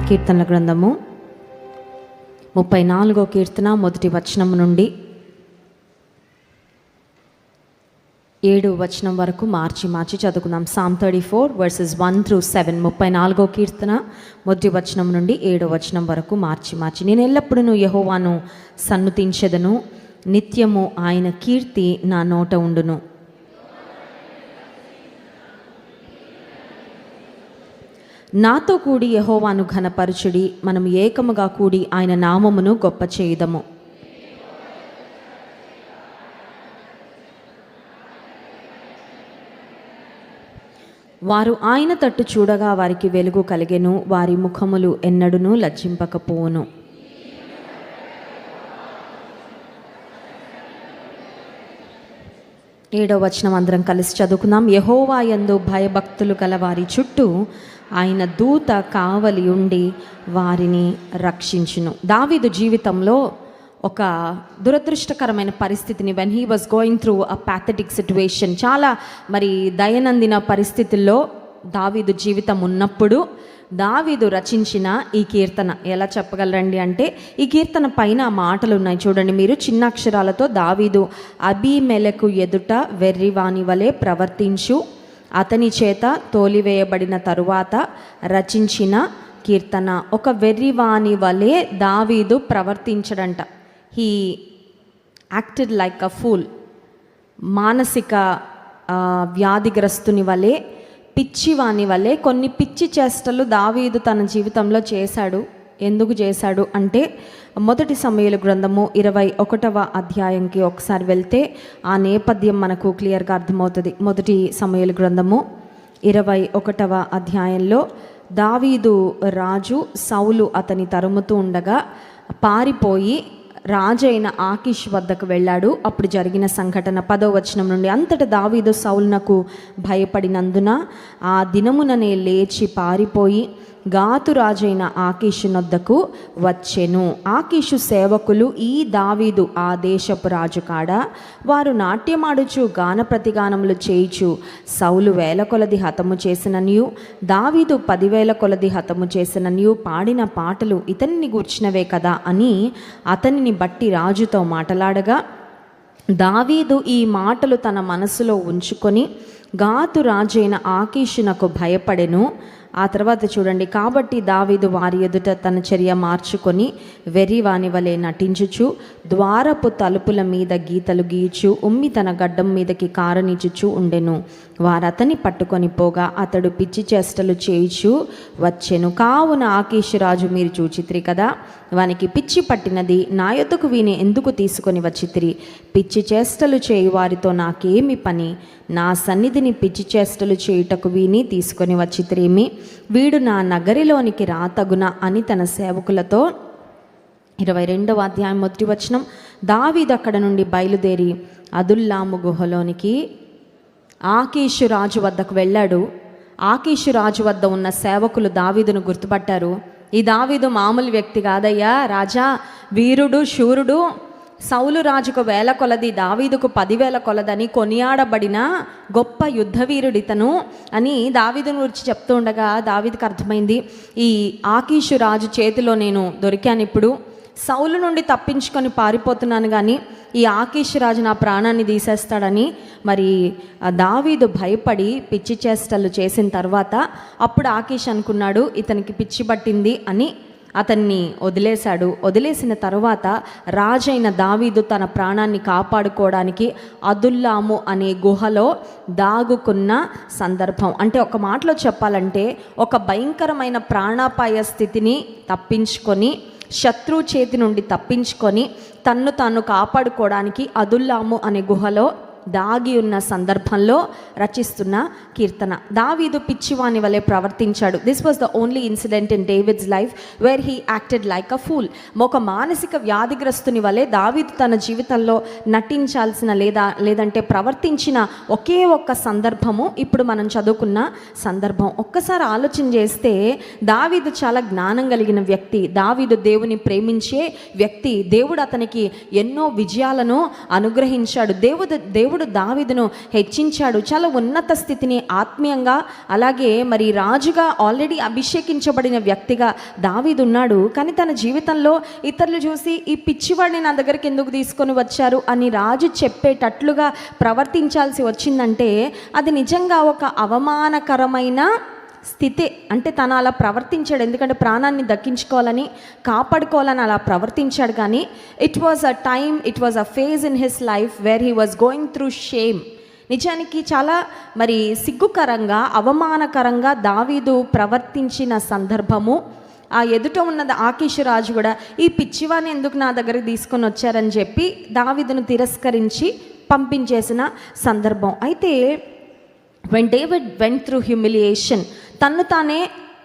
కీర్తనల గ్రంథము 34వ కీర్తన మొదటి వచనం నుండి 7వ వచనం వరకు మార్చి చదువుకుందాం. Psalm 34 verses 1 through 7. 34వ కీర్తన మొదటి వచనం నుండి 7వ వచనం వరకు మార్చి నేను ఎల్లప్పుడూ యెహోవాను సన్నుతించెదను, నిత్యము ఆయన కీర్తి నా నోట ఉండును. నాతో కూడి యెహోవాను ఘనపరచుడి, మనం ఏకముగా కూడి ఆయన నామమును గొప్ప చేయుదము. వారు ఆయన తట్టు చూడగా వారికి వెలుగు కలిగెను, వారి ముఖములు ఎన్నడునూ లజ్జింపకపోవును. ఏడవ వచనం అందరం కలిసి చదువుకుందాం. యెహోవా యందు భయభక్తులు గల వారి చుట్టూ ఆయన దూత కావలి ఉండి వారిని రక్షించును. దావీదు జీవితంలో ఒక దురదృష్టకరమైన పరిస్థితిని, when he was going through a pathetic situation, చాలా దైనందిన పరిస్థితుల్లో దావీదు జీవితం ఉన్నప్పుడు దావీదు రచించిన ఈ కీర్తన ఎలా చెప్పగలరండి అంటే, ఈ కీర్తన పైన మాటలు ఉన్నాయి చూడండి మీరు, చిన్న అక్షరాలతో. దావీదు అబీమెలెకు ఎదుట వెర్రివాని వలె ప్రవర్తించు, అతని చేత తోలివేయబడిన తరువాత రచించిన కీర్తన. ఒక వెర్రివాని వలె దావీదు ప్రవర్తించడంట. He acted like a fool. మానసిక వ్యాధిగ్రస్తుని వలె, పిచ్చివాని వలె కొన్ని పిచ్చి చేష్టలు దావీదు తన జీవితంలో చేశాడు. ఎందుకు చేశాడు అంటే, మొదటి సమూయేలు గ్రంథము 21వ అధ్యాయంకి ఒకసారి వెళ్తే ఆ నేపథ్యం మనకు క్లియర్గా అర్థమవుతుంది. మొదటి సమూయేలు గ్రంథము 21వ అధ్యాయంలో దావీదు రాజు సౌలు అతని తరుముతూ ఉండగా పారిపోయి రాజైన ఆకీష్ వద్దకు వెళ్ళాడు. అప్పుడు జరిగిన సంఘటన 10వ వచనం నుండి. అంతటా దావీదు సౌలునకు భయపడినందున ఆ దినముననే లేచి పారిపోయి గాతు రాజైన ఆకీషు నొద్దకు వచ్చెను. ఆకీషు సేవకులు ఈ దావీదు ఆ దేశపు రాజు కాడ, వారు నాట్యమాడుచు గాన ప్రతిగానములు చేయుచు సౌలు 1000 కొలది హతము చేసిననియు దావీదు 10,000 కొలది హతము చేసిననియు పాడిన పాటలు ఇతనిని గూర్చినవే కదా అని అతనిని బట్టి రాజుతో మాటలాడగా, దావీదు ఈ మాటలు తన మనసులో ఉంచుకొని గాతు రాజైన ఆకీషునకు భయపడెను. ఆ తర్వాత చూడండి, కాబట్టి దావీదు వారి ఎదుట తన చర్య మార్చుకొని వెర్రివాని వలె నటించుచు ద్వారపు తలుపుల మీద గీతలు గీయచు ఉమ్మి తన గడ్డం మీదకి కారనిచుచు ఉండెను. వారు అతన్ని పట్టుకొని పోగా అతడు పిచ్చి చేష్టలు చేయుచు వచ్చెను. కావున ఆకీషు రాజు, మీరు చూచిత్రి కదా, వానికి పిచ్చి పట్టినది, నా యొద్దకు వీని ఎందుకు తీసుకొని వచ్చితిరి? పిచ్చి చేష్టలు చేయు వారితో నాకేమి పని? నా సన్నిధిని పిచ్చి చేష్టలు చేయుటకు వీని తీసుకొని వచ్చితిరేమి? వీడు నా నగరిలోనికి రాతగున అని తన సేవకులతో. 22వ అధ్యాయం మొదటి వచనం. దావీదు అక్కడ నుండి బయలుదేరి అదుల్లాము గుహలోనికి ఆకీషు రాజు వద్దకు వెళ్ళాడు. ఆకీషు రాజు వద్ద ఉన్న సేవకులు దావీదును గుర్తుపట్టారు. ఈ దావీదు మామూలు వ్యక్తి కాదయ్యా, రాజా, వీరుడు, శూరుడు, సౌలు రాజుకు 1000 కొలది, దావీదుకు 10,000 కొలదని కొనియాడబడిన గొప్ప యుద్ధవీరుడితను అని దావీదును గురించి చెప్తూ ఉండగా దావీదుకు అర్థమైంది, ఈ ఆకీషు రాజు చేతిలో నేను దొరికాను. ఇప్పుడు సౌలు నుండి తప్పించుకొని పారిపోతున్నాను, కానీ ఈ ఆకీషు రాజు నా ప్రాణాన్ని తీసేస్తాడని మరి దావీదు భయపడి పిచ్చి చేష్టలు చేసిన తర్వాత అప్పుడు ఆకీష్ అనుకున్నాడు ఇతనికి పిచ్చి పట్టింది అని అతన్ని వదిలేశాడు. వదిలేసిన తరువాత రాజైన దావీదు తన ప్రాణాన్ని కాపాడుకోవడానికి అదుల్లాము అనే గుహలో దాగుకున్న సందర్భం. అంటే ఒక మాటలో చెప్పాలంటే, ఒక భయంకరమైన ప్రాణాపాయ స్థితిని తప్పించుకొని, శత్రువు చేతి నుండి తప్పించుకొని తన్ను తాను కాపాడుకోవడానికి అదుల్లాము అనే గుహలో దాగి ఉన్న సందర్భంలో రచిస్తున్న కీర్తన. దావీదు పిచ్చివాని వలె ప్రవర్తించాడు. This was the only incident in David's life where he acted like a pool. ఒక మానసిక వ్యాధిగ్రస్తుని వలె దావీదు తన జీవితంలో నటించాల్సిన లేదంటే ప్రవర్తించిన ఒకే ఒక్క సందర్భము ఇప్పుడు మనం చదువుకున్న సందర్భం. ఒక్కసారి ఆలోచన చేస్తే దావీదు చాలా జ్ఞానం కలిగిన వ్యక్తి, దావీదు దేవుని ప్రేమించే వ్యక్తి. దేవుడు అతనికి ఎన్నో విజయాలను అనుగ్రహించాడు. దేవుడు దేవుడు దావీదును హెచ్చించాడు. చాలా ఉన్నత స్థితిని ఆత్మీయంగా, అలాగే మరి రాజుగా ఆల్రెడీ అభిషేకించబడిన వ్యక్తిగా దావీదు ఉన్నాడు. కానీ తన జీవితంలో ఇతరులు చూసి ఈ పిచ్చివాడిని నా దగ్గరికి ఎందుకు తీసుకొని వచ్చారు అని రాజు చెప్పేటట్లుగా ప్రవర్తించాల్సి వచ్చిందంటే అది నిజంగా ఒక అవమానకరమైన స్థితి. అంటే తను అలా ప్రవర్తించాడు, ఎందుకంటే ప్రాణాన్ని దక్కించుకోవాలని, కాపాడుకోవాలని అలా ప్రవర్తించాడు. కానీ it was a time, it was a phase in his life where he was going through shame. నిజానికి చాలా మరి సిగ్గుకరంగా, అవమానకరంగా దావీదు ప్రవర్తించిన సందర్భము. ఆ ఎదుట ఉన్నది ఆకీషు రాజు కూడా ఈ పిచ్చివాని ఎందుకు నా దగ్గరికి తీసుకొని వచ్చారని చెప్పి దావీదును తిరస్కరించి పంపించేసిన సందర్భం. అయితే when David went through humiliation, తన్ను తానే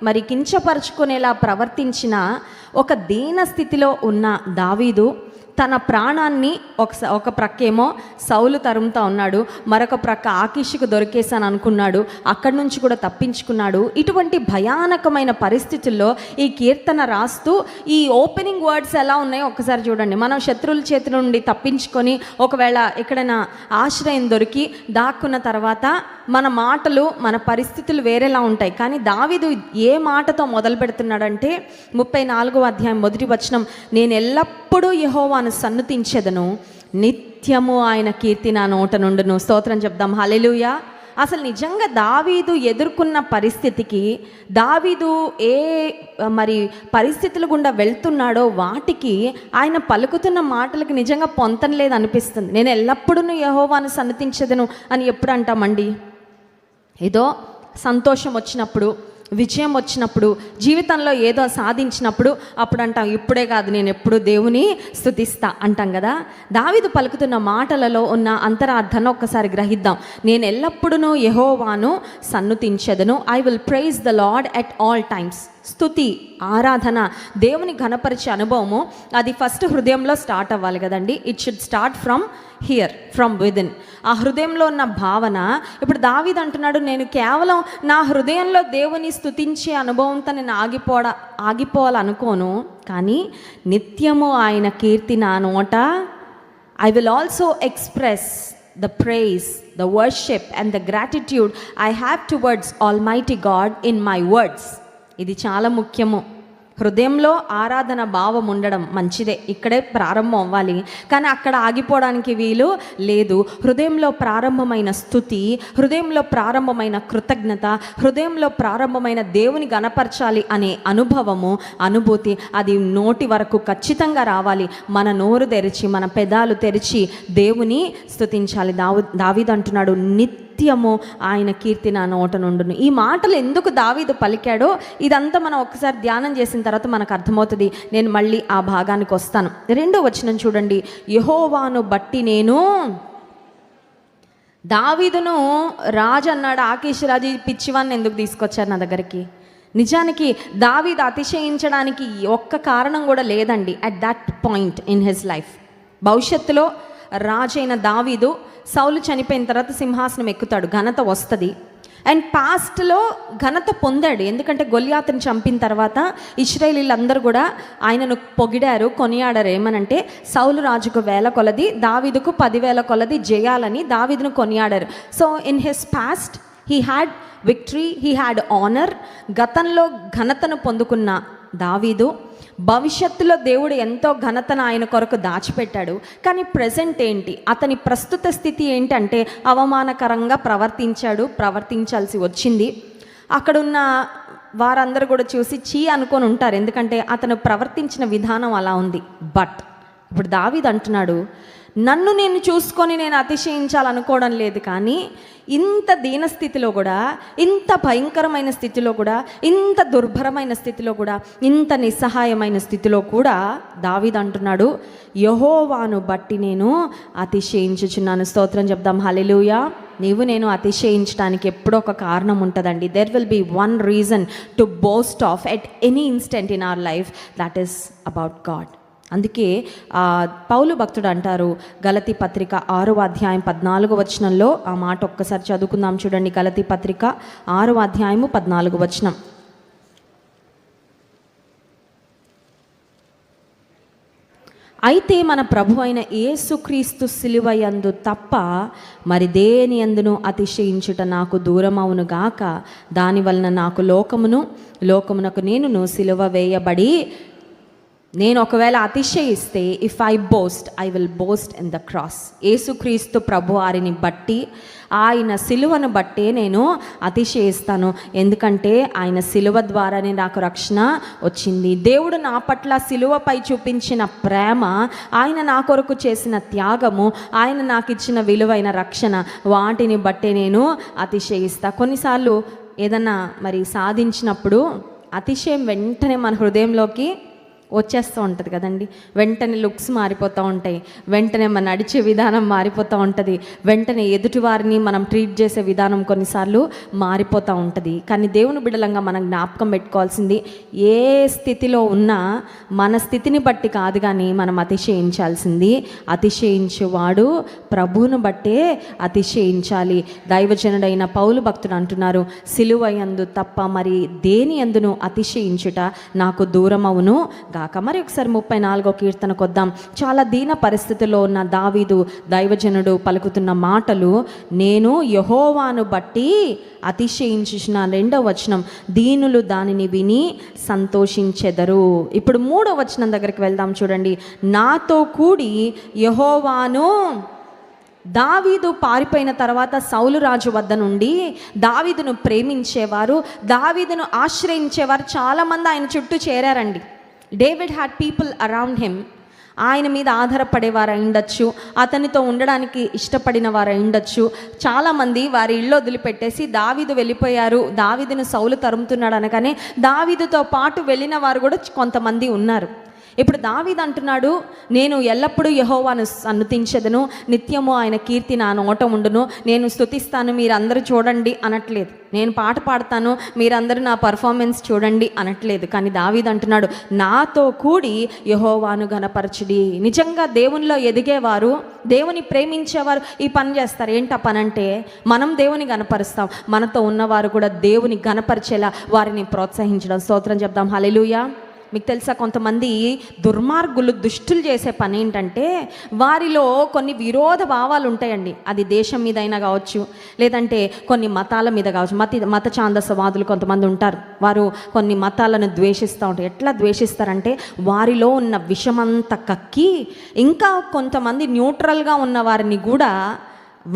మరి కించపరుచుకునేలా ప్రవర్తించిన ఒక దీన స్థితిలో ఉన్న దావీదు తన ప్రాణాన్ని ఒక ప్రక్కేమో సౌలు తరుముతా ఉన్నాడు, మరొక ప్రక్క ఆకీషుకు దొరికేసాను అనుకున్నాడు, అక్కడి నుంచి కూడా తప్పించుకున్నాడు. ఇటువంటి భయానకమైన పరిస్థితుల్లో ఈ కీర్తన రాస్తూ ఈ ఓపెనింగ్ వర్డ్స్ ఎలా ఉన్నాయో ఒకసారి చూడండి. మనం శత్రువుల చేతి నుండి తప్పించుకొని ఒకవేళ ఎక్కడైనా ఆశ్రయం దొరికి దాక్కున్న తర్వాత మన మాటలు, మన పరిస్థితులు వేరేలా ఉంటాయి. కానీ దావీదు ఏ మాటతో మొదలు పెడుతున్నాడంటే 34వ అధ్యాయం 1వ వచనం, నేను ఎల్లప్పుడూ యెహోవాను సన్నుతించెదను, నిత్యము ఆయన కీర్తి నా నోట నుండును. స్తోత్రం చెప్దాం, హల్లెలూయా. అసలు నిజంగా దావీదు ఎదుర్కొన్న పరిస్థితికి, దావీదు ఏ మరి పరిస్థితుల గుండా వెళ్తున్నాడో వాటికి ఆయన పలుకుతున్న మాటలకి నిజంగా పొంతం లేదు అనిపిస్తుంది. నేను ఎల్లప్పుడూ యెహోవాను సన్నుతించెదను అని ఎప్పుడు అంటామండి? ఏదో సంతోషం వచ్చినప్పుడు, విజయం వచ్చినప్పుడు, జీవితంలో ఏదో సాధించినప్పుడు అప్పుడు అంటాం, ఇప్పుడే కాదు నేను ఎప్పుడు దేవుని స్తుతిస్తా అంటాం కదా. దావీదు పలుకుతున్న మాటలలో ఉన్న అంతరార్థాన్ని ఒక్కసారి గ్రహిద్దాం. నేను ఎల్లప్పుడూ యెహోవాను సన్నుతించెదను, I will praise the Lord at all times. స్తుతి, ఆరాధన, దేవుని ఘనపరిచే అనుభవము అది ఫస్ట్ హృదయంలో స్టార్ట్ అవ్వాలి కదండి. It should start from here, from within. ఆ హృదయంలో ఉన్న భావన. ఇప్పుడు దావీదు అంటున్నాడు, నేను కేవలం నా హృదయంలో దేవుని స్తుతించే అనుభవంతో నేను ఆగిపోవాలనుకోను, కానీ నిత్యము ఆయన కీర్తి నా నోట. I will also express the praise, the worship and the gratitude I have towards Almighty God in my words. ఇది చాలా ముఖ్యము. హృదయంలో ఆరాధన భావం ఉండడం మంచిదే, ఇక్కడే ప్రారంభం అవ్వాలి, కానీ అక్కడ ఆగిపోవడానికి వీలు లేదు. హృదయంలో ప్రారంభమైన స్తుతి, హృదయంలో ప్రారంభమైన కృతజ్ఞత, హృదయంలో ప్రారంభమైన దేవుని గణపరచాలి అనే అనుభవము, అనుభూతి అది నోటి వరకు ఖచ్చితంగా రావాలి. మన నోరు తెరిచి, మన పెదాలు తెరిచి దేవుని స్తుతించాలి. దావీదు అంటున్నాడు, నిత్యము ఆయన కీర్తి నా నోట నుండును. ఈ మాటలు ఎందుకు దావీదు పలికాడో ఇదంతా మనం ఒకసారి ధ్యానం చేసిన తర్వాత మనకు అర్థమవుతుంది. నేను మళ్ళీ ఆ భాగానికి వస్తాను. 2వ వచనం చూడండి, యెహోవాను బట్టి నేను. దావీదును రాజు అన్నాడు, ఆకీషు రాజు పిచ్చివాన్ని ఎందుకు తీసుకొచ్చారు నా దగ్గరికి? నిజానికి దావీదు అతిశయించడానికి ఒక్క కారణం కూడా లేదండి at that point in his life. భవిష్యత్తులో రాజైన దావీదు సౌలు చనిపోయిన తర్వాత సింహాసనం ఎక్కుతాడు, ఘనత వస్తుంది. అండ్ పాస్ట్లో ఘనత పొందాడు, ఎందుకంటే గొల్యాతుని చంపిన తర్వాత ఇశ్రాయేలీలందరూ కూడా ఆయనను పొగిడారు, కొనియాడారు. ఏమనంటే సౌలు రాజుకు 1000 కొలది, దావీదుకు 10,000 కొలది జయాలని దావీదును కొనియాడారు. So in his past he had victory, he had honour. గతంలో ఘనతను పొందుకున్న దావీదు భవిష్యత్తులో దేవుడు ఎంతో ఘనతను ఆయన కొరకు దాచిపెట్టాడు. కానీ ప్రజెంట్ ఏంటి, అతని ప్రస్తుత స్థితి ఏంటంటే అవమానకరంగా ప్రవర్తించాల్సి వచ్చింది. అక్కడున్న వారందరూ కూడా చూసి చీ అనుకొని ఉంటారు, ఎందుకంటే అతను ప్రవర్తించిన విధానం అలా ఉంది. బట్ ఇప్పుడు దావీదు అంటున్నాడు, నన్ను నేను చూసుకొని నేను అతిశయించాలనుకోవడం లేదు, కానీ ఇంత దీనస్థితిలో కూడా, ఇంత భయంకరమైన స్థితిలో కూడా, ఇంత దుర్భరమైన స్థితిలో కూడా, ఇంత నిస్సహాయమైన స్థితిలో కూడా దావీదు అంటున్నాడు, యెహోవాను బట్టి నేను అతిశయించుచున్నాను. స్తోత్రం చెప్దాం, హల్లెలూయా. నేను అతిశయించడానికి ఎప్పుడో ఒక కారణం ఉంటుందండి. There will be one reason to boast of at any instant in our life, that is about God. అందుకే పౌలు భక్తుడు అంటారు, గలతీ పత్రిక 6వ అధ్యాయం 14వ వచనంలో ఆ మాట ఒక్కసారి చదువుకుందాం చూడండి. గలతీ పత్రిక 6వ అధ్యాయము 14వ వచనం, అయితే మన ప్రభు అయిన యేసుక్రీస్తు సిలువ యందు తప్ప మరి దేని యందును అతిశయించుట నాకు దూరమవును గాక. దానివలన నాకు లోకమునకు నేనును సిలువ వేయబడి, నేను ఒకవేళ అతిశయిస్తే, if I boast I will boast in the cross. యేసుక్రీస్తు ప్రభు వారిని బట్టి, ఆయన సిలువను బట్టే నేను అతిశయిస్తాను. ఎందుకంటే ఆయన సిలువ ద్వారానే నాకు రక్షణ వచ్చింది. దేవుడు నా పట్ల సిలువపై చూపించిన ప్రేమ, ఆయన నా కొరకు చేసిన త్యాగము, ఆయన నాకు ఇచ్చిన విలువైన రక్షణ, వాటిని బట్టే నేను అతిశయిస్తా. కొన్నిసార్లు ఏదన్నా మరి సాధించినప్పుడు అతిశయం వెంటనే మన హృదయంలోకి వచ్చేస్తూ ఉంటుంది కదండి. వెంటనే లుక్స్ మారిపోతూ ఉంటాయి, వెంటనే మన నడిచే విధానం మారిపోతూ ఉంటుంది, వెంటనే ఎదుటివారిని మనం ట్రీట్ చేసే విధానం కొన్నిసార్లు మారిపోతూ ఉంటుంది. కానీ దేవుని బిడ్డలంగా మనం జ్ఞాపకం పెట్టుకోవాల్సింది, ఏ స్థితిలో ఉన్నా మన స్థితిని బట్టి కాదు కానీ మనం అతిశయించాల్సింది, అతిశయించేవాడు ప్రభువును బట్టే అతిశయించాలి. దైవజనుడైన పౌలు భక్తుడు అంటున్నారు, సిలువ యందు తప్ప మరి దేని యందును అతిశయించుట నాకు దూరమవును గాక. మరి ఒకసారి 34వ కీర్తనకు వద్దాం. చాలా దీన పరిస్థితిలో ఉన్న దావీదు దైవజనుడు పలుకుతున్న మాటలు, నేను యెహోవాను బట్టి అతిశయించిన. 2వ వచనం, దీనులు దానిని విని సంతోషించెదరు. ఇప్పుడు 3వ వచనం దగ్గరికి వెళ్దాం చూడండి. నాతో కూడి యెహోవాను, దావీదు పారిపోయిన తర్వాత సౌలు రాజు వద్ద నుండి దావీదును ప్రేమించేవారు, దావీదును ఆశ్రయించేవారు చాలామంది ఆయన చుట్టూ చేరారండి. David had people around him. ఆయన మీద ఆధారపడేవారు ఉండొచ్చు, అతనితో ఉండడానికి ఇష్టపడిన వారు ఉండొచ్చు. చాలామంది వారి ఇల్లు వదిలిపెట్టేసి దావీదు వెళ్ళిపోయారు, దావీదును సౌలు తరుముతున్నాడు అనగానే దావీదుతో పాటు వెళ్ళిన వారు కూడా కొంతమంది ఉన్నారు. ఇప్పుడు దావీదు అంటున్నాడు, నేను ఎల్లప్పుడూ యెహోవాను సన్నుతించెదను, నిత్యము ఆయన కీర్తి నా నోట ఉండును, నేను స్తుతిస్తాను మీరందరూ చూడండి అనట్లేదు, నేను పాట పాడతాను మీరందరూ నా పర్ఫార్మెన్స్ చూడండి అనట్లేదు. కానీ దావీదు అంటున్నాడు, నాతో కూడి యెహోవాను ఘనపరచుడి. నిజంగా దేవునిలో ఎదిగేవారు, దేవుని ప్రేమించేవారు ఈ పని చేస్తారు. ఏంటి ఆ పని అంటే, మనం దేవుని గణపరుస్తాం, మనతో ఉన్నవారు కూడా దేవుని గణపరిచేలా వారిని ప్రోత్సహించడం. స్తోత్రం చెప్దాం. హల్లెలూయా. మీకు తెలుసా, కొంతమంది దుర్మార్గులు, దుష్టులు చేసే పని ఏంటంటే, వారిలో కొన్ని విరోధ భావాలు ఉంటాయండి. అది దేశం మీద అయినా కావచ్చు, లేదంటే కొన్ని మతాల మీద కావచ్చు. మత ఛాందసవాదులు కొంతమంది ఉంటారు, వారు కొన్ని మతాలను ద్వేషిస్తూ ఉంటారు. ఎట్లా ద్వేషిస్తారంటే, వారిలో ఉన్న విషమంతా కక్కి ఇంకా కొంతమంది న్యూట్రల్గా ఉన్న వారిని కూడా,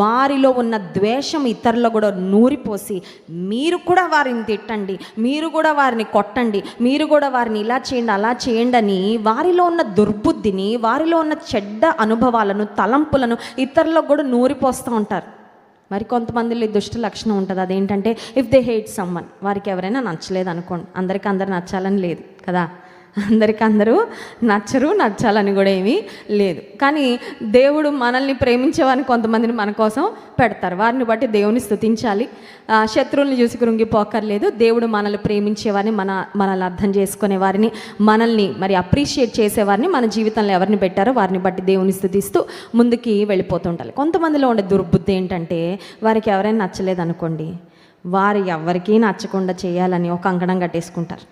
వారిలో ఉన్న ద్వేషం ఇతరులు కూడా నూరిపోసి, మీరు కూడా వారిని తిట్టండి, మీరు కూడా వారిని కొట్టండి, మీరు కూడా వారిని ఇలా చేయండి అలా చేయండి అని వారిలో ఉన్న దుర్బుద్ధిని, వారిలో ఉన్న చెడ్డ అనుభవాలను, తలంపులను ఇతరులకు కూడా నూరిపోస్తూ ఉంటారు. మరి కొంతమందిలో దుష్ట లక్షణం ఉంటుంది. అదేంటంటే, ఇఫ్ దే హేట్ సమ్వన్, వారికి ఎవరైనా నచ్చలేదు అనుకోండి, అందరికీ అందరు నచ్చాలని లేదు కదా, అందరికీ అందరూ నచ్చాలని కూడా ఏమీ లేదు. కానీ దేవుడు మనల్ని ప్రేమించేవారిని కొంతమందిని మన కోసం పెడతారు, వారిని బట్టి దేవుని స్తుతించాలి. శత్రువుల్ని చూసి కృంగిపోకర్లేదు. దేవుడు మనల్ని ప్రేమించేవారిని, మనల్ని అర్థం చేసుకునే వారిని, మనల్ని మరి అప్రిషియేట్ చేసేవారిని మన జీవితంలో ఎవరిని పెట్టారో వారిని బట్టి దేవుని స్తుతిస్తూ ముందుకి వెళ్ళిపోతుంటారు. కొంతమందిలో ఉండే దుర్బుద్ధి ఏంటంటే, వారికి ఎవరైనా నచ్చలేదు అనుకోండి, వారు ఎవరికీ నచ్చకుండా చేయాలని ఒక కంకణం కట్టేసుకుంటారు.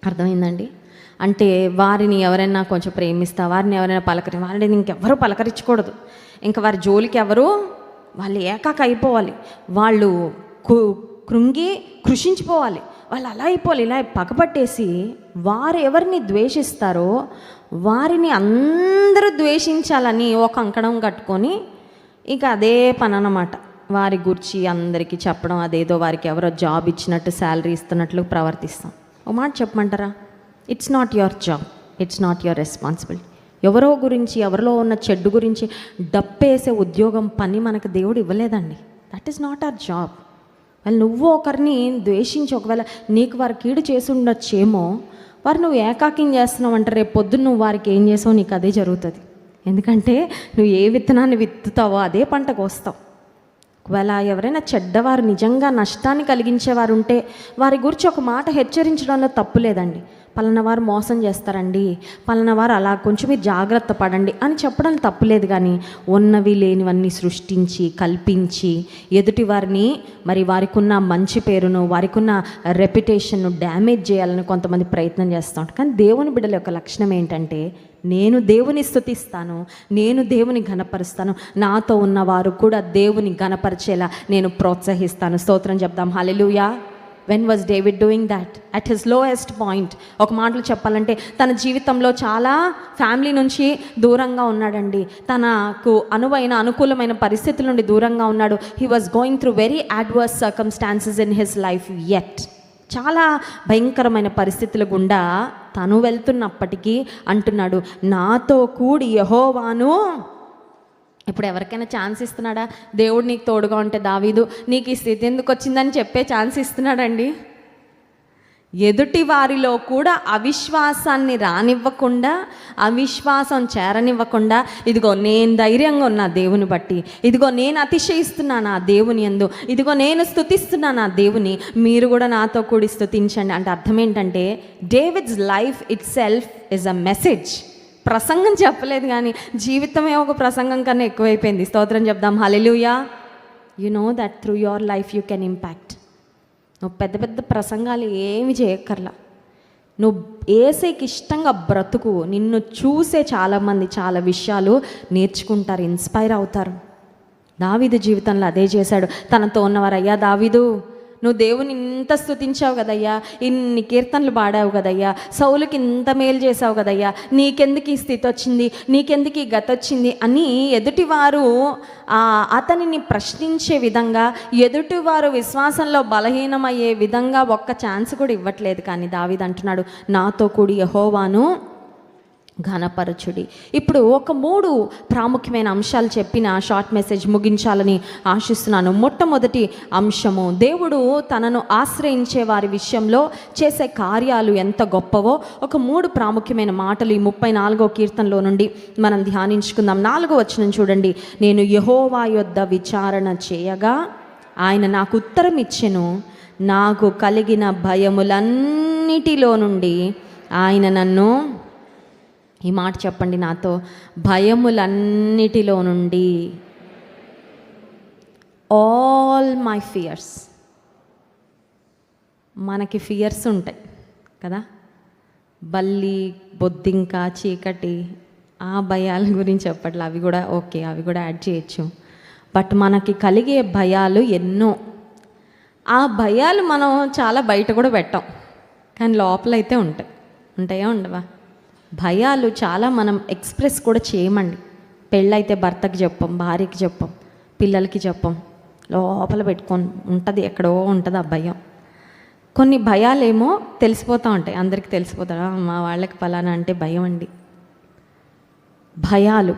అర్థమైందండి? అంటే వారిని ఎవరైనా కొంచెం ప్రేమిస్తా, వారిని ఎవరైనా వారిని ఇంకెవరూ పలకరించకూడదు, ఇంకా వారి జోలికి వాళ్ళు ఏకాక అయిపోవాలి, వాళ్ళు కృంగి కృషించిపోవాలి, వాళ్ళు అలా అయిపోవాలి. ఇలా పగపట్టేసి వారు ఎవరిని ద్వేషిస్తారో వారిని అందరూ ద్వేషించాలని ఒక కంకణం కట్టుకొని ఇక అదే పని అన్నమాట. వారి గురించి అందరికీ చెప్పడం, అదేదో వారికి ఎవరో జాబ్ ఇచ్చినట్టు, శాలరీ ఇస్తున్నట్లు ప్రవర్తిస్తాం. ఒక మాట చెప్పమంటారా, it's not your job, it's not your responsibility. ఎవరో గురించి, ఎవరిలో ఉన్న చెడ్డు గురించి డప్పేసే ఉద్యోగం, పని మనకు దేవుడు ఇవ్వలేదండి. That is not our job. వాళ్ళు నువ్వు ఒకరిని ద్వేషించి ఒకవేళ నీకు వారు కీడు చేసి ఉండొచ్చేమో, వారు నువ్వు ఏకాకిం చేస్తున్నావు అంటే రేపు పొద్దున్న నువ్వు వారికి ఏం చేసావు నీకు అదే జరుగుతుంది. ఎందుకంటే నువ్వు ఏ విత్తనాన్ని విత్తుతావో అదే పంటకు వస్తావు. ఒకవేళ ఎవరైనా చెడ్డవారు, నిజంగా నష్టాన్ని కలిగించేవారు ఉంటే వారి గురించి ఒక మాట హెచ్చరించడంలో తప్పు లేదండి. పలానా వారు మోసం చేస్తారండి, పలానా వారు అలా కొంచెం మీరు జాగ్రత్త పడండి అని చెప్పడం తప్పులేదు. కానీ ఉన్నవి లేనివన్నీ సృష్టించి కల్పించి ఎదుటి వారిని మరి వారికి ఉన్న మంచి పేరును వారికి ఉన్న రెప్యుటేషన్ను డ్యామేజ్ చేయాలని కొంతమంది ప్రయత్నం చేస్తూ ఉంటారు. కానీ దేవుని బిడ్డల యొక్క లక్షణం ఏంటంటే, నేను దేవుని స్తుతిస్తాను, నేను దేవుని ఘనపరుస్తాను, నాతో ఉన్నవారు కూడా దేవుని ఘనపరిచేలా నేను ప్రోత్సహిస్తాను. స్తోత్రం చెప్దాం. హల్లెలూయా. When was David doing that at his lowest point? ఒక మాటలో చెప్పాలంటే తన జీవితంలో చాలా ఫ్యామిలీ నుంచి దూరంగా ఉన్నాడండి. తనకు అనుకూలమైన పరిస్థితుల నుండి దూరంగా ఉన్నాడు. He was going through very adverse circumstances in his life. Yet చాలా భయంకరమైన పరిస్థితుల గుండా తను వెళ్తున్నప్పటికీ అంటున్నాడు, నాతో కూడి యెహోవాను. ఇప్పుడు ఎవరికైనా ఛాన్స్ ఇస్తున్నాడా? దేవుడు నీకు తోడుగా ఉంటే దావీదు నీకు ఈ స్థితి ఎందుకు వచ్చిందని చెప్పే ఛాన్స్ ఇస్తున్నాడండి. ఎదుటి వారిలో కూడా అవిశ్వాసాన్ని రానివ్వకుండా, అవిశ్వాసం చేరనివ్వకుండా, ఇదిగో నేను ధైర్యంగా ఉన్నా దేవుని బట్టి, ఇదిగో నేను అతిశయిస్తున్నాను ఆ దేవుని యందు, ఇదిగో నేను స్తుతిస్తున్నాను ఆ దేవుని, మీరు కూడా నాతో కూడి స్తుతించండి. అంటే అర్థం ఏంటంటే, David's life it self is a message. ప్రసంగం చెప్పలేదు కానీ జీవితమే ఒక ప్రసంగం కన్నా ఎక్కువైపోయింది. స్తోత్రం చెప్దాం. హల్లెలూయా. You know that through your life you can impact. నువ్వు పెద్ద పెద్ద ప్రసంగాలు ఏమి చేయక్కర్లా, నువ్వు యేసుకి ఇష్టంగా బ్రతుకు. నిన్ను చూసే చాలామంది చాలా విషయాలు నేర్చుకుంటారు, ఇన్స్పైర్ అవుతారు. దావీదు జీవితంలో అదే చేశాడు. తనతో ఉన్నవారు, అయ్యా దావీదు, నువ్వు దేవుని ఇంత స్తుతించావు కదయ్యా, ఇన్ని కీర్తనలు పాడావు కదయ్యా, సౌలుకి ఇంత మేలు చేసావు కదయ్యా, నీకెందుకు ఈ స్థితి వచ్చింది, నీకెందుకు ఈ గతి వచ్చింది అని ఎదుటివారు అతనిని ప్రశ్నించే విధంగా, ఎదుటివారు విశ్వాసంలో బలహీనమయ్యే విధంగా ఒక్క ఛాన్స్ కూడా ఇవ్వట్లేదు. కానీ దావీదు అంటున్నాడు, నాతో కూడి యెహోవాను ఘనపరచుడి. ఇప్పుడు ఒక 3 ప్రాముఖ్యమైన అంశాలు చెప్పిన షార్ట్ మెసేజ్ ముగించాలని ఆశిస్తున్నాను. మొట్టమొదటి అంశము, దేవుడు తనను ఆశ్రయించే వారి విషయంలో చేసే కార్యాలు ఎంత గొప్పవో ఒక 3 ప్రాముఖ్యమైన మాటలు ఈ 34వ కీర్తనలో నుండి మనం ధ్యానించుకుందాం. 4వ వచనం చూడండి. నేను యెహోవా యొద్ద విచారణ చేయగా ఆయన నాకు ఉత్తరం ఇచ్చెను, నాకు కలిగిన భయములన్నిటిలో నుండి ఆయన నన్ను, ఈ మాట చెప్పండి నాతో, భయములన్నిటిలో నుండి, ఆల్ మై ఫియర్స్. మనకి ఫియర్స్ ఉంటాయి కదా, బల్లి, బొద్దింక, చీకటి, ఆ భయాల గురించి చెప్పట్లే, అవి కూడా ఓకే, అవి కూడా యాడ్ చేయొచ్చు. బట్ మనకి కలిగే భయాలు ఎన్నో. ఆ భయాలు మనం చాలా బయట కూడా పెట్టాం, కానీ లోపలైతే ఉంటాయా ఉండవా? భయాలు చాలా మనం ఎక్స్ప్రెస్ కూడా చేయమండి. పెళ్ళైతే భర్తకి చెప్పం, భార్యకి చెప్పం, పిల్లలకి చెప్పం, లోపల పెట్టుకొని ఉంటుంది, ఎక్కడో ఉంటుంది ఆ భయం. కొన్ని భయాలేమో తెలిసిపోతూ ఉంటాయి, అందరికీ తెలిసిపోతాడు, మా వాళ్ళకి ఫలానా అంటే భయం అండి. భయాలు,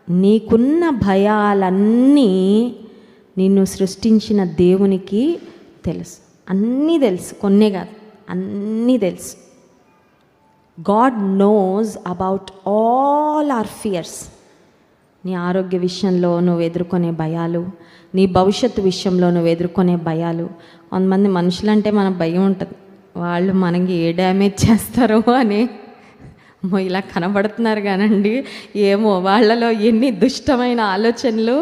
నీకున్న భయాలన్నీ నిన్ను సృష్టించిన దేవునికి తెలుసు, అన్నీ తెలుసు, కొన్నే కాదు అన్నీ తెలుసు. God knows about all our fears. నీ ఆరోగ్య విషయంలో నువ్వు ఎదుర్కొనే భయాలు, నీ భవిష్యత్తు విషయంలో నువ్వు ఎదుర్కొనే భయాలు. కొంతమంది మనుషులంటే మనకు భయం ఉంటుంది, వాళ్ళు మనకి ఏ డ్యామేజ్ చేస్తారో అని. ఇలా కనబడుతున్నారు కానండి, ఏమో వాళ్ళలో ఎన్ని దుష్టమైన ఆలోచనలు.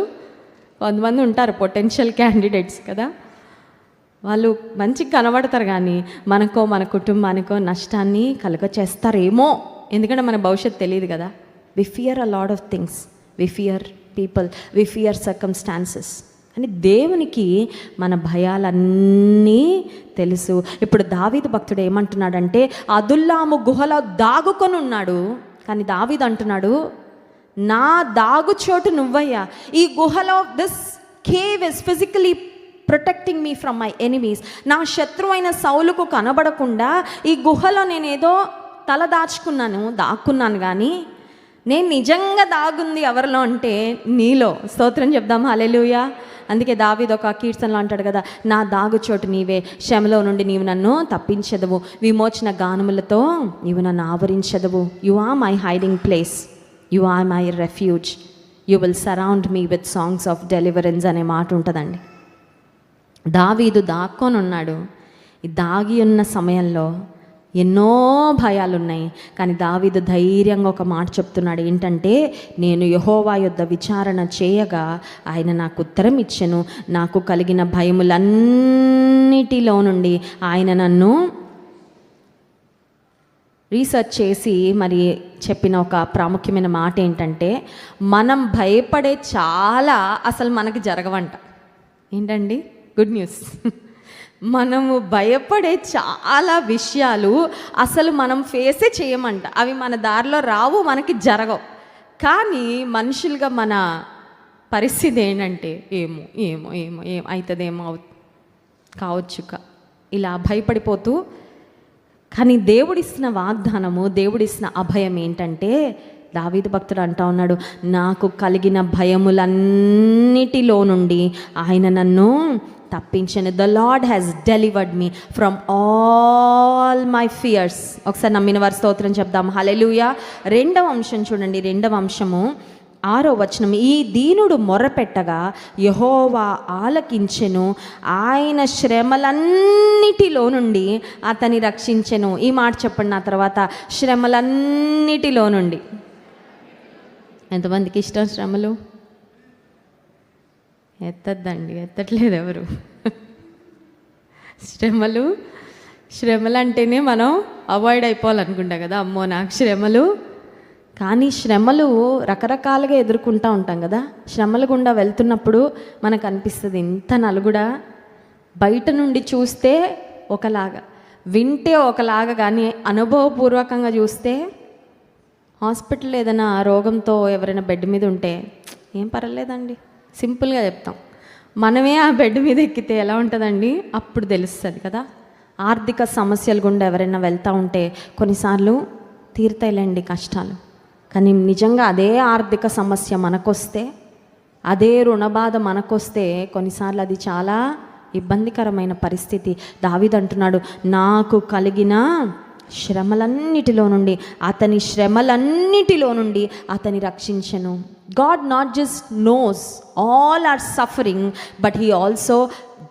కొంతమంది ఉంటారు పొటెన్షియల్ క్యాండిడేట్స్ కదా, వాళ్ళు మంచిగా కనబడతారు కానీ మనకో మన కుటుంబానికో నష్టాన్ని కలుగచేస్తారేమో. ఎందుకంటే మన భవిష్యత్తు తెలియదు కదా. We fear a lot of things, we fear people, we fear circumstances. అని దేవునికి మన భయాలన్నీ తెలుసు. ఇప్పుడు దావీదు భక్తుడు ఏమంటున్నాడంటే, అదుల్లాము గుహలో దాగుకొని ఉన్నాడు, కానీ దావీదు అంటున్నాడు, నా దాగుచోటు నువ్వయ్యా. ఈ గుహలో, this cave is physically protecting me from my enemies. నా శత్రువైన సౌలుకు కనబడకుండా ఈ గుహలో నేనేదో తల దాక్కున్నాను కానీ నేను నిజంగా దాగుంది ఎవరిలో అంటే నీలో. స్తోత్రం చెప్దాం. హల్లెలూయా. అందుకే దావీదు ఒక కీర్తనలో అంటాడు కదా, నా దాగుచోటు నీవే, శ్రమలో నుండి నీవు నన్ను తప్పించదవు, విమోచన గానములతో నీవు నన్ను ఆవరించదవు. You are my hiding place, you are my refuge, you will surround me with songs of deliverance అనే మాట ఉంటుందండి. దావీదు దాక్కొని ఉన్నాడు. దాగి ఉన్న సమయంలో ఎన్నో భయాలున్నాయి. కానీ దావీదు ధైర్యంగా ఒక మాట చెప్తున్నాడు. ఏంటంటే, నేను యెహోవా యొద్ద విచారణ చేయగా ఆయన నాకు ఉత్తరం ఇచ్చెను. నాకు కలిగిన భయములన్నిటిలో నుండి ఆయన నన్ను రీసెర్చ్ చేసి మరి చెప్పిన ఒక ప్రాముఖ్యమైన మాట ఏంటంటే, మనం భయపడే చాలా అసలు మనకి జరగవంట. ఏంటండి గుడ్ న్యూస్. మనము భయపడే చాలా విషయాలు అసలు మనం ఫేసే చేయమంట. అవి మన దారిలో రావు, మనకి జరగవు. కానీ మనుషులుగా మన పరిస్థితి ఏంటంటే, ఏమో ఏమో ఏమో ఏం అవుతుందేమో కావచ్చు ఇలా భయపడిపోతూ. కానీ దేవుడిస్తున్న వాగ్దానము, దేవుడిస్తున్న అభయం ఏంటంటే, దావీదు భక్తుడు అంటా ఉన్నాడు, నాకు కలిగిన భయములన్నిటిలో నుండి ఆయన నన్ను తప్పించను. The Lord has delivered me from all my fears. ఒకసారి నమ్మిన వారి స్తోత్రం చెప్దాం. హల్లెలూయా. 2వ అంశం చూడండి, 2వ అంశము 6వ వచనం. ఈ దీనుడు మొర్రపెట్టగా యెహోవా ఆలకించెను, ఆయన శ్రమలన్నిటిలో నుండి అతని రక్షించెను. ఈ మాట చెప్పండి నా తర్వాత. శ్రమలన్నిటిలో నుండి. ఎంతమందికి ఇష్టం శ్రమలు? ఎత్తద్దండి, ఎత్తట్లేదు ఎవరు. శ్రమలు అంటేనే మనం అవాయిడ్ అయిపోవాలనుకుంటాం కదా, అమ్మో నాకు శ్రమలు. కానీ శ్రమలు రకరకాలుగా ఎదుర్కొంటూ ఉంటాం కదా. శ్రమల గుండా వెళ్తున్నప్పుడు మనకు అనిపిస్తుంది, ఇంత నలుగుడా. బయట నుండి చూస్తే ఒకలాగా, వింటే ఒకలాగా, కానీ అనుభవపూర్వకంగా చూస్తే హాస్పిటల్ ఏదైనా రోగంతో ఎవరైనా బెడ్ మీద ఉంటే ఏం పర్వాలేదండి, సింపుల్గా చెప్తాం. మనమే ఆ బెడ్ మీద ఎక్కితే ఎలా ఉంటుందండి, అప్పుడు తెలుస్తుంది కదా. ఆర్థిక సమస్యలు గుండా ఎవరైనా వెళ్తూ ఉంటే కొన్నిసార్లు తీరుతాయిలేండి కష్టాలు. కానీ నిజంగా అదే ఆర్థిక సమస్య మనకొస్తే, అదే రుణబాధ మనకొస్తే కొన్నిసార్లు అది చాలా ఇబ్బందికరమైన పరిస్థితి. దావీదు అంటున్నాడు, నాకు కలిగిన శ్రమలన్నిటిలో నుండి అతని రక్షించెను. God not just knows all our suffering, but he also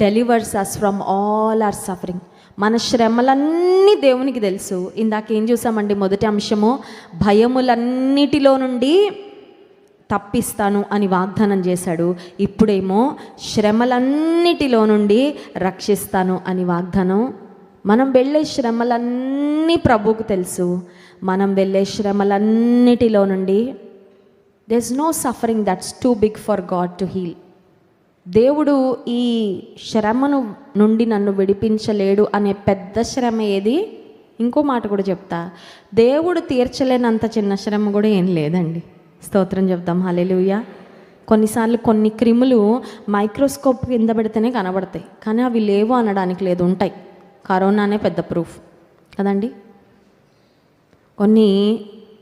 delivers us from all our suffering. మన శ్రమలన్నీ దేవునికి తెలుసు. ఇందాక ఏం చూసామండి, మొదటి అంశము భయములన్నిటిలో నుండి తప్పిస్తాను అని వాగ్దానం చేశాడు. ఇప్పుడేమో శ్రమలన్నిటిలో నుండి రక్షిస్తాను అని వాగ్దానం. మనం వెళ్ళే శ్రమలన్నీ ప్రభువుకు తెలుసు. మనం వెళ్ళే శ్రమలన్నిటిలో నుండి there's no suffering that's too big for God to heal. దేవుడు ఈ శ్రమను నుండి నన్ను విడిపించలేడు అనే పెద్ద శ్రమ ఏది? ఇంకో మాట కూడా చెప్తా, దేవుడు తీర్చలేనంత చిన్న శ్రమ కూడా ఏం లేదండి. స్తోత్రం చెప్దాం. హల్లెలూయా. కొన్నిసార్లు కొన్ని క్రిములు మైక్రోస్కోప్ కింద పెడితేనే కనబడతాయి, కానీ అవి లేవు అనడానికి లేదు, ఉంటాయి. కరోనానే పెద్ద ప్రూఫ్ కదండి. కొన్ని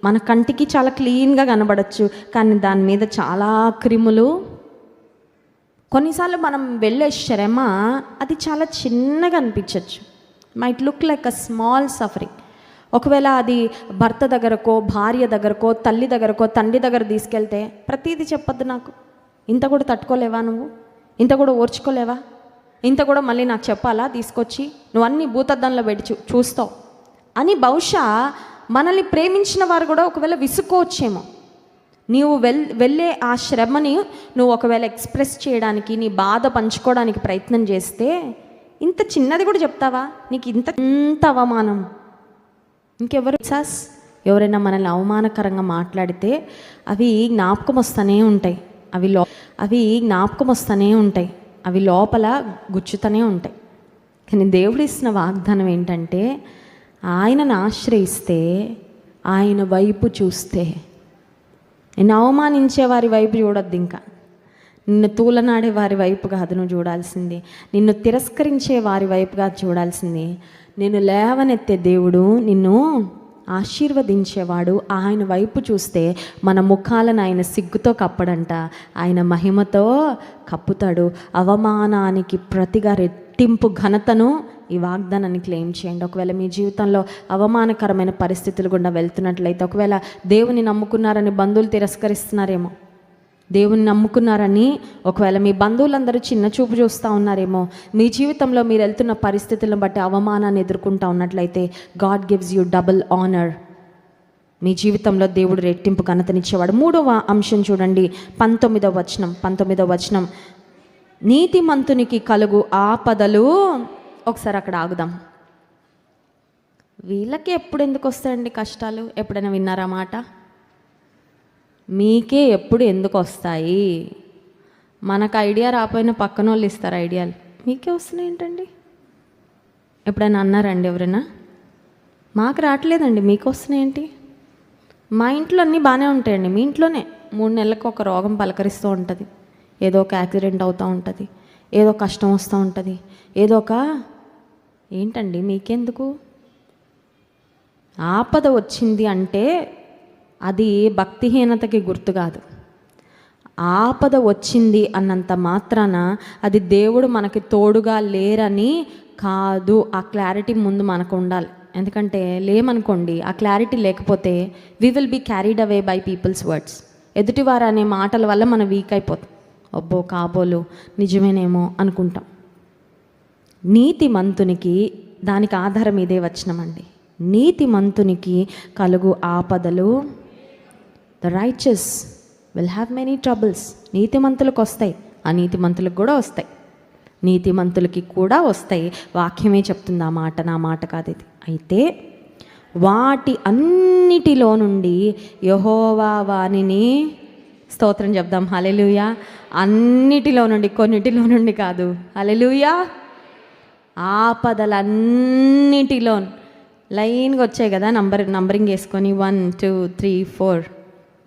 మన కంటికి చాలా క్లీన్గా కనబడచ్చు, కానీ దాని మీద చాలా క్రిములు. కొన్నిసార్లు మనం వెళ్ళే శ్రమ అది చాలా చిన్నగా అనిపించవచ్చు, might look like a small suffering. ఒకవేళ అది భర్త దగ్గరకో, భార్య దగ్గరకో, తల్లి దగ్గరకో, తండ్రి దగ్గర తీసుకెళ్తే ప్రతిదీ చెప్పొద్దు, నాకు ఇంత కూడా తట్టుకోలేవా, నువ్వు ఇంత కూడా ఓర్చుకోలేవా, ఇంత కూడా మళ్ళీ నాకు చెప్పాలా, తీసుకొచ్చి నువ్వు అన్నీ భూతద్దంలో పెట్టి చూస్తావు అని బహుశా మనల్ని ప్రేమించిన వారు కూడా ఒకవేళ విసుక్కోవచ్చేమో. నీవు వెళ్ళే ఆ శ్రమని నువ్వు ఒకవేళ ఎక్స్ప్రెస్ చేయడానికి, నీ బాధ పంచుకోవడానికి ప్రయత్నం చేస్తే ఇంత చిన్నది కూడా చెప్తావా, నీకు ఇంత అవమానం. ఎవరైనా మనల్ని అవమానకరంగా మాట్లాడితే అవి జ్ఞాపకం వస్తూనే ఉంటాయి, అవి లోపల గుచ్చుతూనే ఉంటాయి. కానీ దేవుడు ఇస్తున్న వాగ్దానం ఏంటంటే, ఆయనను ఆశ్రయిస్తే, ఆయన వైపు చూస్తే, నిన్ను అవమానించే వారి వైపు చూడొద్దు, ఇంకా నిన్ను తూలనాడే వారి వైపు కాదు నువ్వు చూడాల్సింది, నిన్ను తిరస్కరించే వారి వైపు కాదు చూడాల్సింది. నిన్ను లేవనెత్తే దేవుడు, నిన్ను ఆశీర్వదించేవాడు, ఆయన వైపు చూస్తే మన ముఖాలను ఆయన సిగ్గుతో కప్పడంట, ఆయన మహిమతో కప్పుతాడు. అవమానానికి ప్రతిగా రెట్టింపు ఘనతను ఈ వాగ్దానాన్ని క్లెయిమ్ చేయండి. ఒకవేళ మీ జీవితంలో అవమానకరమైన పరిస్థితులు గుండా వెళ్తున్నట్లయితే, ఒకవేళ దేవుని నమ్ముకున్నారని బంధువులు తిరస్కరిస్తున్నారేమో, దేవుని నమ్ముకున్నారని ఒకవేళ మీ బంధువులందరూ చిన్న చూపు చూస్తూ ఉన్నారేమో, మీ జీవితంలో మీరు వెళ్తున్న పరిస్థితులను బట్టి అవమానాన్ని ఎదుర్కొంటూ ఉన్నట్లయితే God gives you double honour. మీ జీవితంలో దేవుడు రెట్టింపు ఘనతనిచ్చేవాడు. 3వ అంశం చూడండి, 19వ వచనం. నీతిమంతునికి కలుగు ఆపదలు. ఒకసారి అక్కడ ఆగుదాం. వీళ్ళకి ఎప్పుడు ఎందుకు వస్తాయండి కష్టాలు? ఎప్పుడైనా విన్నారా మాట? మీకే ఎప్పుడు ఎందుకు వస్తాయి? మనకు ఐడియా రాపోయినా పక్కన వాళ్ళు ఇస్తారు ఐడియాలు. మీకే వస్తున్నాయి ఏంటండి? ఎప్పుడైనా అన్నారండి ఎవరైనా? మాకు రావట్లేదండి, మీకు వస్తున్నాయి ఏంటి? మా ఇంట్లో అన్నీ బాగానే ఉంటాయండి. మీ ఇంట్లోనే 3 నెలలకు ఒక రోగం పలకరిస్తూ ఉంటుంది, ఏదో ఒక యాక్సిడెంట్ అవుతూ ఉంటుంది, ఏదో కష్టం వస్తూ ఉంటుంది, ఏదో ఒక ఏంటండి మీకెందుకు? ఆపద వచ్చింది అంటే అది భక్తిహీనతకి గుర్తు కాదు. ఆపద వచ్చింది అన్నంత మాత్రాన అది దేవుడు మనకి తోడుగా లేరని కాదు. ఆ క్లారిటీ ముందు మనకు ఉండాలి. ఎందుకంటే లేమనుకోండి, ఆ క్లారిటీ లేకపోతే we will be carried away by people's words. ఎదుటివారు అనే మాటల వల్ల మనం వీక్ అయిపోతాం. అబ్బో కాబోలు నిజమేనేమో అనుకుంటాం. నీతిమంతునికి, దానికి ఆధారం ఇదే వచనమండి, నీతిమంతునికి కలుగు ఆపదలు. The righteous will have many troubles. నీతిమంతులకు వస్తాయి, అనీతిమంతులకు కూడా వస్తాయి. నీతిమంతులకి కూడా వస్తాయి. వాక్యమే చెప్తుంది ఆ మాట, నా మాట కాదు ఇది. అయితే వాటి అన్నిటిలో నుండి యెహోవా వానిని, స్తోత్రం చెప్దాం, హల్లెలూయా. అన్నిటిలో నుండి, కొన్నిటిలో నుండి కాదు, హల్లెలూయా. ఆపదలన్నిటిలో లైన్గా వచ్చాయి కదా, నంబరింగ్ వేసుకొని 1 2 3 4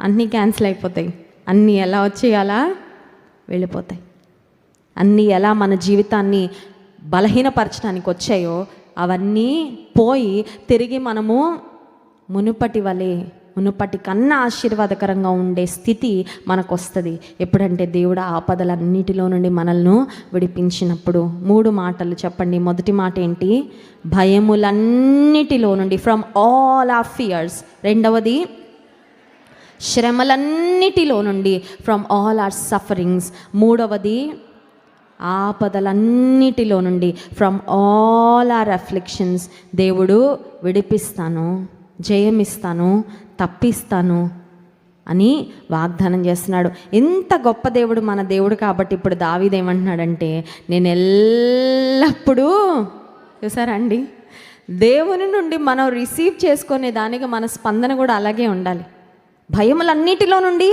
అన్నీ క్యాన్సిల్ అయిపోతాయి. అన్నీ ఎలా వచ్చాయి అలా వెళ్ళిపోతాయి. అన్నీ ఎలా మన జీవితాన్ని బలహీనపరచడానికి వచ్చాయో అవన్నీ పోయి తిరిగి మనము మునుపటి కన్నా ఆశీర్వాదకరంగా ఉండే స్థితి మనకు వస్తుంది. ఎప్పుడంటే దేవుడు ఆపదలన్నిటిలో నుండి మనల్ని విడిపించినప్పుడు. 3 మాటలు చెప్పండి. మొదటి మాట ఏంటి? భయములన్నిటిలో నుండి, ఫ్రమ్ ఆల్ ఆర్ ఫియర్స్. రెండవది శ్రమలన్నిటిలో నుండి, ఫ్రమ్ ఆల్ ఆర్ సఫరింగ్స్. మూడవది ఆపదలన్నిటిలో నుండి, ఫ్రమ్ ఆల్ ఆర్ అఫ్లిక్షన్స్. దేవుడు విడిపిస్తాను, జయమిస్తాను, తప్పిస్తాను అని వాగ్దానం చేస్తున్నాడు. ఎంత గొప్ప దేవుడు మన దేవుడు. కాబట్టి ఇప్పుడు దావీదు ఏమంటున్నాడంటే, నేను ఎల్లప్పుడూ, చూసారా అండి, దేవుని నుండి మనం రిసీవ్ చేసుకునే దానికి మన స్పందన కూడా అలాగే ఉండాలి. భయములన్నిటిలో నుండి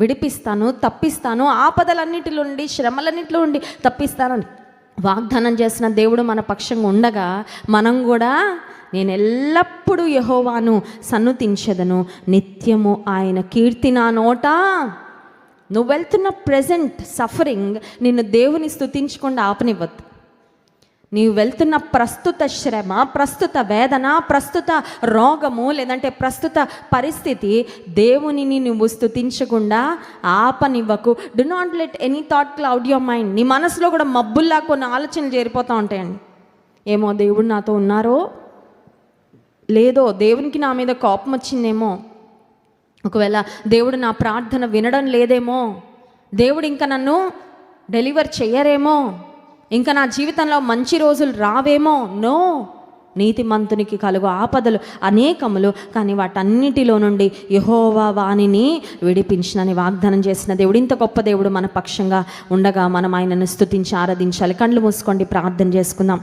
విడిపిస్తాను, తప్పిస్తాను, ఆపదలన్నిటిలో నుండి, శ్రమలన్నిటిలో నుండి తప్పిస్తానని వాగ్దానం చేసిన దేవుడు మన పక్షంగా ఉండగా మనం కూడా నేను ఎల్లప్పుడూ యెహోవాను సన్నుతించెదను, నిత్యము ఆయన కీర్తి నా నోట. నువ్వు వెళ్తున్న ప్రెజెంట్ సఫరింగ్ నిన్ను దేవుని స్తుతించకుండా ఆపనివ్వద్దు. నీవు వెళ్తున్న ప్రస్తుత శ్రమ, ప్రస్తుత వేదన, ప్రస్తుత రోగము, లేదంటే ప్రస్తుత పరిస్థితి దేవునిని నువ్వు స్తుతించకుండా ఆపనివ్వకు. Do not let any thought cloud your mind. నీ మనసులో కూడా మబ్బుల్లా కొన్ని ఆలోచనలు చేరిపోతూ ఉంటాయండి. ఏమో దేవుడు నాతో ఉన్నారో లేదో, దేవునికి నా మీద కోపం వచ్చిందేమో, ఒకవేళ దేవుడు నా ప్రార్థన వినడం లేదేమో, దేవుడు ఇంకా నన్ను డెలివర్ చెయ్యరేమో, ఇంకా నా జీవితంలో మంచి రోజులు రావేమో. నో, నీతిమంతునికి కలుగు ఆపదలు అనేకములు, కానీ వాటన్నిటిలో నుండి యెహోవా వానిని విడిపించినని వాగ్దానం చేసిన దేవుడు. ఇంత గొప్ప దేవుడు మన పక్షంగా ఉండగా మనం ఆయనను స్తుతించి ఆరాధించాలి. కళ్ళు మూసుకోండి, ప్రార్థన చేసుకుందాం.